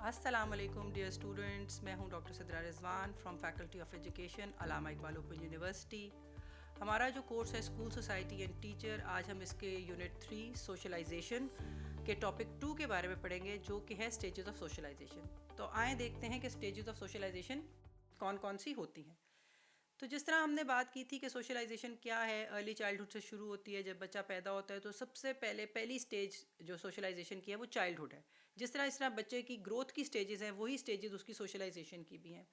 अस्सलाम वालेकुम dear students, मैं हूं doctor Sidra Rizwan from faculty of education Allama Iqbal open university. हमारा जो कोर्स है स्कूल सोसाइटी एंड टीचर, आज हम इसके यूनिट 3 सोशलाइजेशन के टॉपिक 2 के बारे में पढ़ेंगे, जो कि है स्टेजेस ऑफ सोशलाइजेशन। तो आए देखते हैं कि स्टेजेस ऑफ सोशलाइजेशन कौन कौन सी होती हैं। तो जिस तरह हमने बात की थी कि सोशलाइजेशन क्या है, अर्ली चाइल्डहुड से शुरू होती है। जब बच्चा पैदा होता है तो सबसे पहली स्टेज जो सोशलाइजेशन की है वो चाइल्डहुड है। जिस तरह बच्चे की ग्रोथ की स्टेजेस हैं, वही स्टेजेस उसकी सोशलाइजेशन की भी हैं।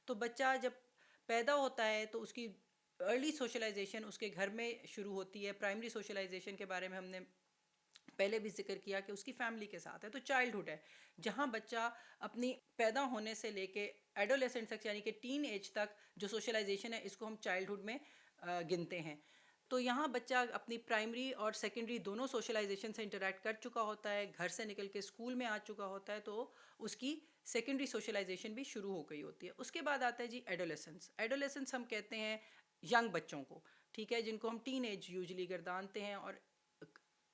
तो बच्चा जब पैदा होता है तो उसकी अर्ली सोशलाइजेशन उसके घर में शुरू होती है। प्राइमरी सोशलाइजेशन के बारे में हमने पहले भी जिक्र किया कि उसकी फैमिली के साथ है। तो चाइल्डहुड है जहाँ बच्चा अपनी पैदा होने से लेके एडोलेसेंट तक यानी कि टीन एज तक जो सोशलाइजेशन है, इसको हम चाइल्डहुड में गिनते हैं। तो यहाँ बच्चा अपनी प्राइमरी और सेकेंडरी दोनों सोशलाइजेशन से इंटरेक्ट कर चुका होता है, घर से निकल के स्कूल में आ चुका होता है, तो उसकी सेकेंडरी सोशलाइजेशन भी शुरू हो गई होती है। उसके बाद आता है जी एडोलेसेंस। एडोलेसेंस हम कहते हैं यंग बच्चों को, ठीक है, जिनको हम टीन एज यूजली गर्दानते हैं। और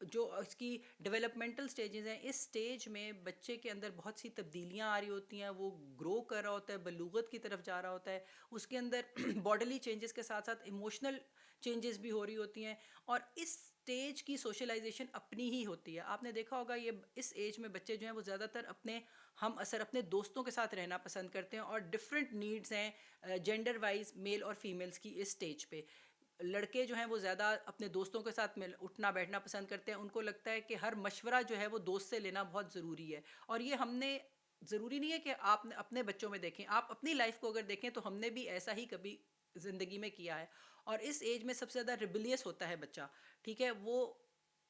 जो इसकी डेवलपमेंटल स्टेजेस हैं, इस स्टेज में बच्चे के अंदर बहुत सी तब्दीलियां आ रही होती हैं। वो ग्रो कर रहा होता है, बलूगत की तरफ जा रहा होता है। उसके अंदर बॉडीली चेंजेस के साथ साथ इमोशनल चेंजेस भी हो रही होती हैं। और इस स्टेज की सोशलाइजेशन अपनी ही होती है। आपने देखा होगा ये इस एज में बच्चे जो हैं वो ज़्यादातर हम असर अपने दोस्तों के साथ रहना पसंद करते हैं। और डिफरेंट नीड्स हैं जेंडर वाइज मेल और फीमेल्स की इस स्टेज पे। लड़के जो हैं वो ज़्यादा अपने दोस्तों के साथ मिल उठना बैठना पसंद करते हैं। उनको लगता है कि हर मशवरा जो है वो दोस्त से लेना बहुत ज़रूरी है। और ये हमने ज़रूरी नहीं है कि आप अपने बच्चों में देखें, आप अपनी लाइफ को अगर देखें तो हमने भी ऐसा ही कभी ज़िंदगी में किया है। और इस एज में सबसे ज़्यादा रिबिलियस होता है बच्चा, ठीक है। वो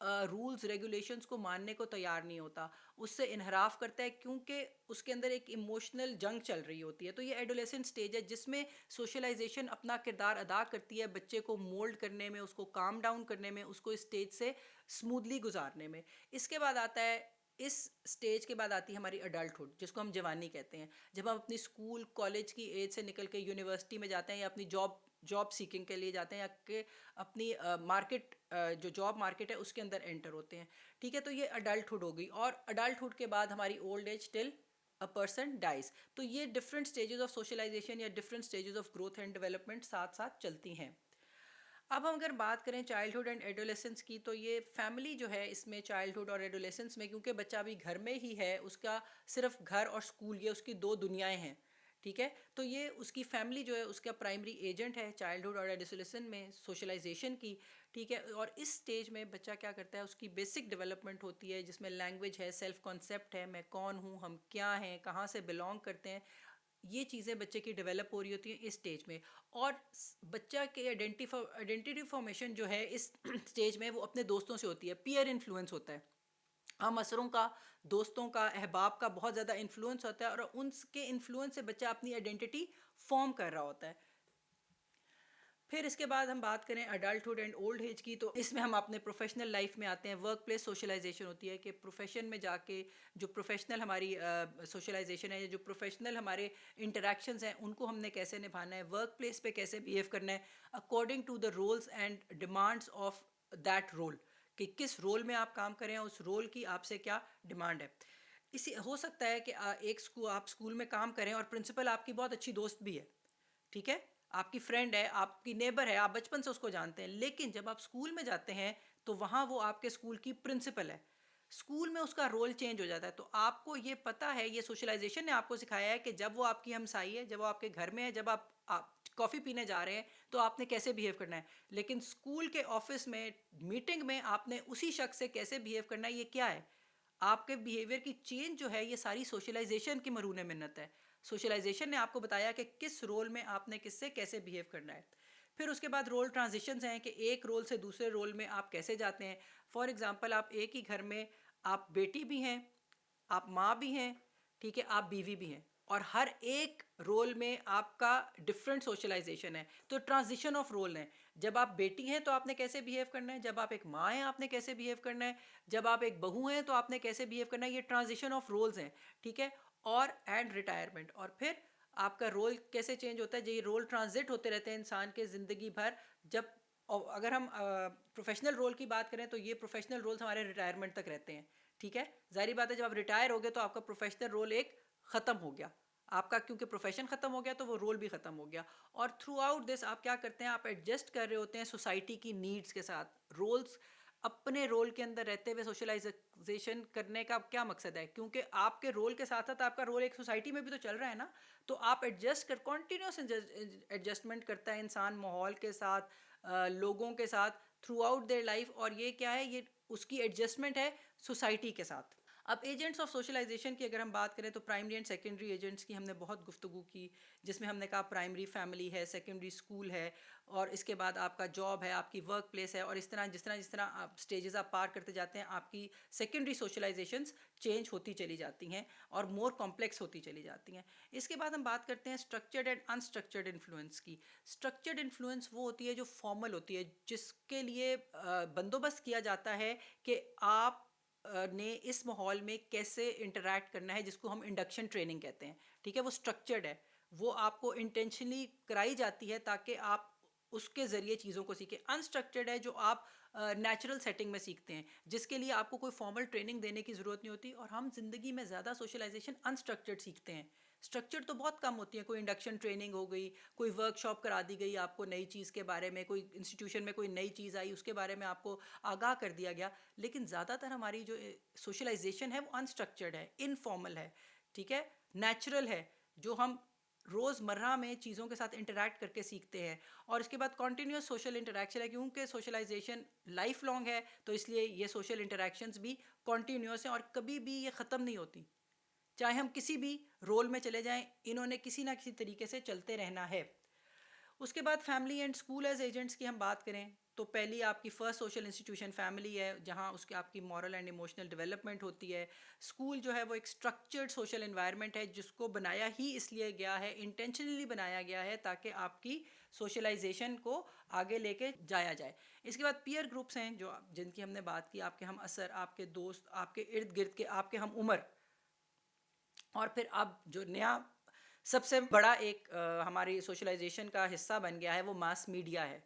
रूल्स रेगुलेशंस को मानने को तैयार नहीं होता, उससे इनहराफ करता है, क्योंकि उसके अंदर एक इमोशनल जंग चल रही होती है। तो ये एडोलेसेंट स्टेज है जिसमें सोशलाइजेशन अपना किरदार अदा करती है बच्चे को मोल्ड करने में, उसको काम डाउन करने में, उसको इस स्टेज से स्मूथली गुजारने में। इसके बाद आता है, इस स्टेज के बाद आती है हमारी अडल्टहुड, जिसको हम जवानी कहते हैं। जब हम अपनी स्कूल कॉलेज की एज से निकल के यूनिवर्सिटी में जाते हैं या अपनी जॉब सीकिंग के लिए जाते हैं, या कि अपनी मार्केट जो जॉब मार्केट है उसके अंदर एंटर होते हैं, ठीक है। तो ये अडल्टहुड हो गई। और अडल्टहुड के बाद हमारी old age till a person dies. तो ये डिफरेंट स्टेजेस ऑफ सोशलाइजेशन या different stages of growth and development साथ साथ चलती हैं। अब हम अगर बात करें चाइल्डहुड एंड एडोलेसेंस की, तो ये फैमिली जो है इसमें चाइल्डहुड और एडोलेसेंस में, क्योंकि बच्चा अभी घर में ही है, उसका सिर्फ घर और स्कूल ये उसकी दो दुनियाएं हैं, ठीक है। तो ये उसकी फैमिली जो है उसका प्राइमरी एजेंट है चाइल्डहुड और एडोलेसेंस में सोशलाइजेशन की, ठीक है। और इस स्टेज में बच्चा क्या करता है, उसकी बेसिक डेवलपमेंट होती है, जिसमें लैंग्वेज है, सेल्फ कॉन्सेप्ट है, मैं कौन हूँ, हम क्या हैं, कहाँ से बिलोंग करते हैं। ये चीज़ें बच्चे की डेवलप हो रही होती हैं इस स्टेज में। और बच्चा के आइडेंटिटी फॉर्मेशन जो है इस स्टेज में वो अपने दोस्तों से होती है, पीयर इन्फ्लुएंस होता है। हम असरों का, दोस्तों का, अहबाब का बहुत ज़्यादा इन्फ्लुएंस होता है, और उनके इन्फ्लुएंस से बच्चा अपनी आइडेंटिटी फॉर्म कर रहा होता है। फिर इसके बाद हम बात करें अडल्टहुड एंड ओल्ड एज की, तो इसमें हम अपने प्रोफेशनल लाइफ में आते हैं। वर्क प्लेस सोशलाइजेशन होती है कि प्रोफेशन में जाके जो प्रोफेशनल हमारी सोशलाइजेशन है, जो प्रोफेशनल हमारे इंटरेक्शंस हैं, उनको हमने कैसे निभाना है, वर्क प्लेस पे कैसे बिहेव करना है according to the roles and demands of that role, कि किस रोल में आप काम करें, उस रोल की आपसे क्या डिमांड है। इसी हो सकता है कि आप स्कूल में काम करें और प्रिंसिपल आपकी बहुत अच्छी दोस्त भी है, ठीक है, आपकी फ्रेंड है, आपकी नेबर है, आप बचपन से उसको जानते हैं। लेकिन जब आप स्कूल में जाते हैं तो वहाँ वो आपके स्कूल की प्रिंसिपल है। स्कूल में उसका रोल चेंज हो जाता है। तो आपको ये पता है, ये सोशलाइजेशन ने आपको सिखाया है कि जब वो आपकी हमसाई है, जब वो आपके घर में है, जब आप कॉफ़ी पीने जा रहे हैं, तो आपने कैसे बिहेव करना है। लेकिन स्कूल के ऑफिस में, मीटिंग में आपने उसी शख्स से कैसे बिहेव करना है, ये क्या है। आपके बिहेवियर की चेंज जो है, ये सारी सोशलाइजेशन की मरून मिन्नत है। सोशलाइजेशन ने आपको बताया कि किस रोल में आपने किससे कैसे बिहेव करना है। फिर उसके बाद रोल ट्रांजिशंस हैं कि एक रोल से दूसरे रोल में आप कैसे जाते हैं। फॉर एग्जांपल, आप एक ही घर में आप बेटी भी हैं, आप माँ भी हैं, ठीक है, आप बीवी भी हैं, और हर एक रोल में आपका डिफरेंट सोशलाइजेशन है। तो ट्रांजिशन ऑफ रोल है। जब आप बेटी हैं तो आपने कैसे बिहेव करना है, जब आप एक माँ हैं आपने कैसे बिहेव करना है, जब आप एक बहू हैं तो आपने कैसे बिहेव करना है। ये ट्रांजिशन ऑफ रोल्स हैं, ठीक है। और एंड रिटायरमेंट, और फिर आपका रोल कैसे चेंज होता है। ये रोल ट्रांजिट होते रहते हैं इंसान के ज़िंदगी भर। जब और अगर हम प्रोफेशनल रोल की बात करें तो ये प्रोफेशनल रोल्स हमारे रिटायरमेंट तक रहते हैं, ठीक है। जाहिर बात है जब आप रिटायर हो गए तो आपका प्रोफेशनल रोल एक ख़त्म हो गया आपका, क्योंकि प्रोफेशन ख़त्म हो गया तो वो रोल भी ख़त्म हो गया। और थ्रू आउट दिस आप क्या करते हैं, आप एडजस्ट कर रहे होते हैं सोसाइटी की नीड्स के साथ। रोल्स, अपने रोल के अंदर रहते हुए सोशलाइजेशन करने का क्या मकसद है, क्योंकि आपके रोल के साथ साथ आपका रोल एक सोसाइटी में भी तो चल रहा है ना। तो आप एडजस्ट कर कॉन्टीन्यूस एडजस्टमेंट करता है इंसान माहौल के साथ, लोगों के साथ थ्रू आउट देयर लाइफ। और ये क्या है, ये उसकी एडजस्टमेंट है सोसाइटी के साथ। अब एजेंट्स ऑफ सोशलाइजेशन की अगर हम बात करें तो प्राइमरी एंड सेकेंडरी एजेंट्स की हमने बहुत गुफ्तगू की, जिसमें हमने कहा प्राइमरी फैमिली है, सेकेंडरी स्कूल है, और इसके बाद आपका जॉब है, आपकी वर्क प्लेस है, और इस तरह जिस तरह आप स्टेजेस आप पार करते जाते हैं, आपकी सेकेंडरी सोशलाइजेशंस चेंज होती चली जाती हैं और मोर कॉम्प्लेक्स होती चली जाती हैं। इसके बाद हम बात करते हैं स्ट्रक्चर्ड एंड अनस्ट्रक्चर्ड इन्फ्लुएंस की। स्ट्रक्चर्ड इन्फ्लुएंस वो होती है जो फॉर्मल होती है, जिसके लिए बंदोबस्त किया जाता है कि आप ने इस माहौल में कैसे इंटरैक्ट करना है, जिसको हम इंडक्शन ट्रेनिंग कहते हैं। ठीक है, वो स्ट्रक्चर्ड है, वो आपको इंटेंशनली कराई जाती है ताकि आप उसके ज़रिए चीज़ों को सीखें। अनस्ट्रक्चर्ड है जो आप नेचुरल सेटिंग में सीखते हैं, जिसके लिए आपको कोई फॉर्मल ट्रेनिंग देने की ज़रूरत नहीं होती। और हम ज़िंदगी में ज़्यादा सोशलाइजेशन अनस्ट्रक्चर्ड सीखते हैं, स्ट्रक्चर्ड तो बहुत कम होती है। कोई इंडक्शन ट्रेनिंग हो गई, कोई वर्कशॉप करा दी गई आपको नई चीज़ के बारे में, कोई इंस्टीट्यूशन में कोई नई चीज़ आई उसके बारे में आपको आगाह कर दिया गया। लेकिन ज़्यादातर हमारी जो सोशलाइजेशन है वो अनस्ट्रक्चर्ड है, इनफॉर्मल है, ठीक है, नेचुरल है, जो हम रोज़मर्रा में चीज़ों के साथ इंटरैक्ट करके सीखते हैं। और इसके बाद कॉन्टीन्यूस सोशल इंटरैक्शन है, क्योंकि सोशलाइजेशन लाइफ लॉन्ग है, तो इसलिए ये सोशल इंटरैक्शंस भी कॉन्टीन्यूस हैं और कभी भी ये ख़त्म नहीं होती। चाहे हम किसी भी रोल में चले जाएं, इन्होंने किसी ना किसी तरीके से चलते रहना है। उसके बाद family and school as agents की हम बात करें तो पहली आपकी फ़र्स्ट सोशल इंस्टीट्यूशन फैमिली है, जहाँ उसके आपकी मॉरल एंड इमोशनल डेवलपमेंट होती है। स्कूल जो है वो एक स्ट्रक्चर्ड सोशल इन्वायरमेंट है, जिसको बनाया ही इसलिए गया है, इंटेंशनली बनाया गया है, ताकि आपकी सोशलाइजेशन को आगे लेके जाया जाए। इसके बाद पीयर ग्रुप्स हैं जो जिनकी हमने बात की, आपके हम असर, आपके दोस्त, आपके इर्द गिर्द के आपके हम उम्र। और फिर अब जो नया सबसे बड़ा एक हमारी सोशलाइजेशन का हिस्सा बन गया है वो मास मीडिया है।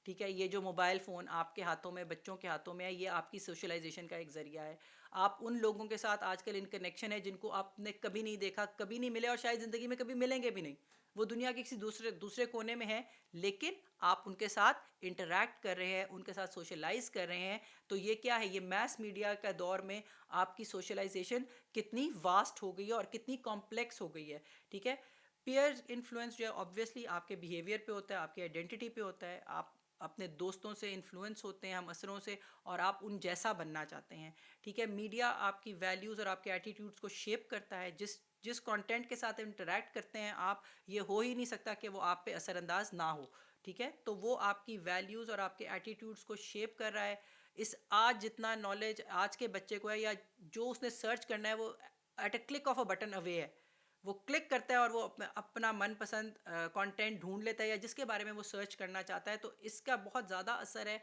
ठीक है, ये जो मोबाइल फ़ोन आपके हाथों में, बच्चों के हाथों में है, ये आपकी सोशलाइजेशन का एक ज़रिया है। आप उन लोगों के साथ आजकल इन कनेक्शन है जिनको आपने कभी नहीं देखा, कभी नहीं मिले, और शायद ज़िंदगी में कभी मिलेंगे भी नहीं। वो दुनिया के किसी दूसरे दूसरे कोने में है, लेकिन आप उनके साथ इंटरैक्ट कर रहे हैं, उनके साथ सोशलाइज कर रहे हैं। तो ये क्या है, ये मैस मीडिया का दौर में आपकी सोशलाइजेशन कितनी वास्ट हो गई है और कितनी कॉम्प्लेक्स हो गई है। ठीक है, पीयर इन्फ्लुएंस जो है ऑब्वियसली आपके बिहेवियर पे होता है, आपकी आइडेंटिटी पे होता है। आप अपने दोस्तों से इन्फ्लुएंस होते हैं, हम असरों से, और आप उन जैसा बनना चाहते हैं। ठीक है, मीडिया आपकी वैल्यूज़ और आपके एटीट्यूड्स को शेप करता है। जिस जिस कंटेंट के साथ इंटरैक्ट करते हैं आप, ये हो ही नहीं सकता कि वो आप पे असरअंदाज ना हो। ठीक है, तो वो आपकी वैल्यूज़ और आपके एटीट्यूड्स को शेप कर रहा है। इस आज जितना नॉलेज आज के बच्चे को है, या जो उसने सर्च करना है, वो at a click of a button away है। वो क्लिक करता है और वो अपना मनपसंद कंटेंट ढूंढ लेता है, या जिसके बारे में वो सर्च करना चाहता है। तो इसका बहुत ज़्यादा असर है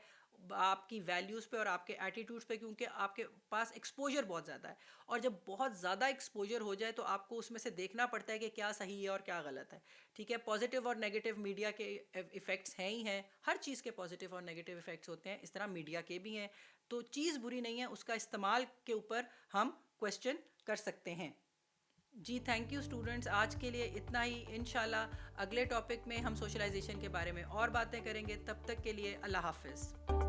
आपकी वैल्यूज़ पे और आपके एटीट्यूड्स पे, क्योंकि आपके पास एक्सपोजर बहुत ज़्यादा है। और जब बहुत ज़्यादा एक्सपोजर हो जाए तो आपको उसमें से देखना पड़ता है कि क्या सही है और क्या गलत है। ठीक है, पॉजिटिव और नेगेटिव मीडिया के इफ़ेक्ट्स हैं ही हैं, हर चीज़ के पॉजिटिव और नेगेटिव इफ़ेक्ट्स होते हैं, इस तरह मीडिया के भी हैं। तो चीज़ बुरी नहीं है, उसका इस्तेमाल के ऊपर हम क्वेश्चन कर सकते हैं। जी थैंक यू स्टूडेंट्स, आज के लिए इतना ही। इंशाल्लाह अगले टॉपिक में हम सोशलाइजेशन के बारे में और बातें करेंगे। तब तक के लिए अल्लाह हाफिज़।